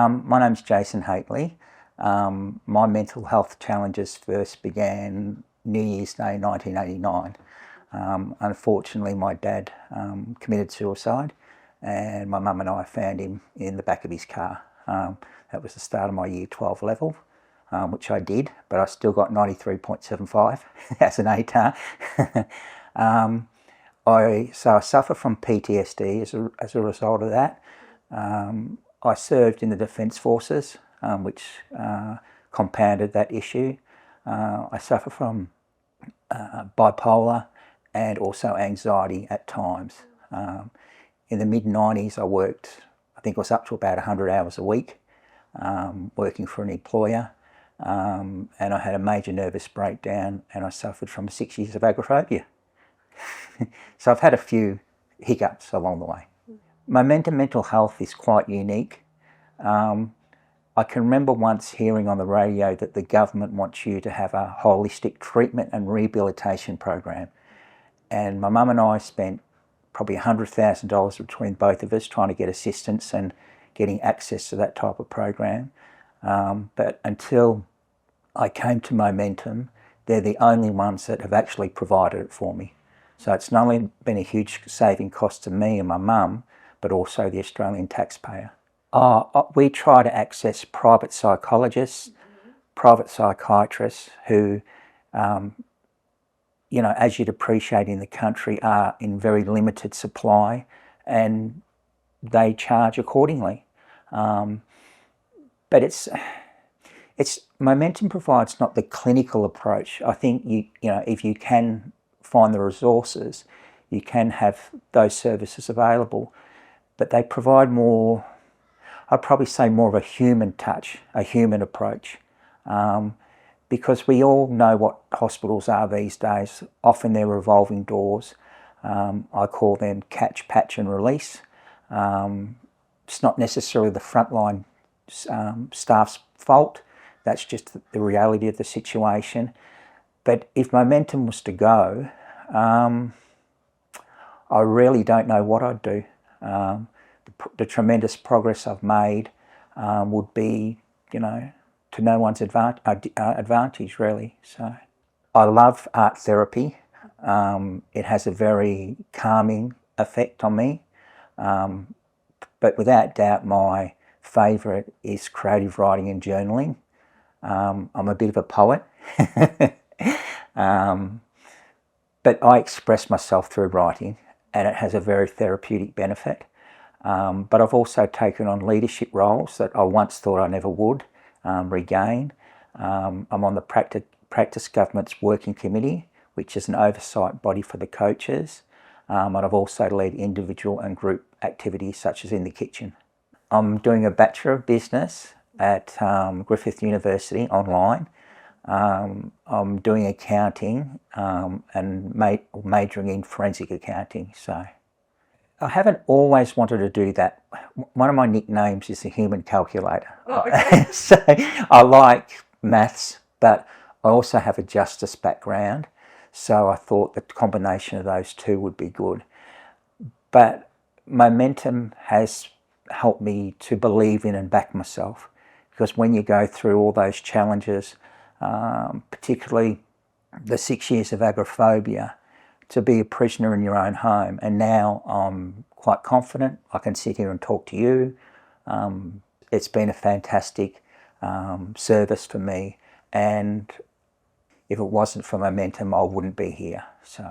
My name's Jason Hately. My mental health challenges first began New Year's Day 1989. Unfortunately, my dad committed suicide, and my mum and I found him in the back of his car. That was the start of my Year 12 level, which I did, but I still got 93.75 as an ATAR. I suffer from PTSD as a result of that. I served in the Defence Forces, which compounded that issue. I suffer from bipolar and also anxiety at times. In the mid-90s I worked, I think it was up to about 100 hours a week, working for an employer, and I had a major nervous breakdown and I suffered from 6 years of agoraphobia. So I've had a few hiccups along the way. Momentum Mental Health is quite unique. I can remember once hearing on the radio that the government wants you to have a holistic treatment and rehabilitation program. And my mum and I spent probably $100,000 between both of us trying to get assistance and getting access to that type of program. But until I came to Momentum, they're the only ones that have actually provided it for me. So it's not only been a huge saving cost to me and my mum, but also the Australian taxpayer. We try to access private psychologists, private psychiatrists who, as you'd appreciate in the country, are in very limited supply, and they charge accordingly. But it's Momentum provides not the clinical approach. I think if you can find the resources, you can have those services available, but they provide more, I'd probably say more of a human touch, a human approach, because we all know what hospitals are these days. Often they're revolving doors. I call them catch, patch and release. It's not necessarily the frontline staff's fault. That's just the reality of the situation. But if Momentum was to go, I really don't know what I'd do. The tremendous progress I've made would be, to no one's advantage, really. So I love art therapy. It has a very calming effect on me. But without doubt, my favourite is creative writing and journaling. I'm a bit of a poet. But I express myself through writing, and it has a very therapeutic benefit. But I've also taken on leadership roles that I once thought I never would regain. I'm on the Practice Government's Working Committee, which is an oversight body for the coaches. And I've also led individual and group activities such as in the kitchen. I'm doing a Bachelor of Business at Griffith University online. I'm doing accounting and majoring in forensic accounting. So I haven't always wanted to do that. One of my nicknames is the human calculator. Oh, okay. So I like maths, but I also have a justice background. So I thought the combination of those two would be good. But Momentum has helped me to believe in and back myself, because when you go through all those challenges, particularly the 6 years of agoraphobia, to be a prisoner in your own home, and now I'm quite confident I can sit here and talk to you. It's been a fantastic service for me, and if it wasn't for Momentum I wouldn't be here. So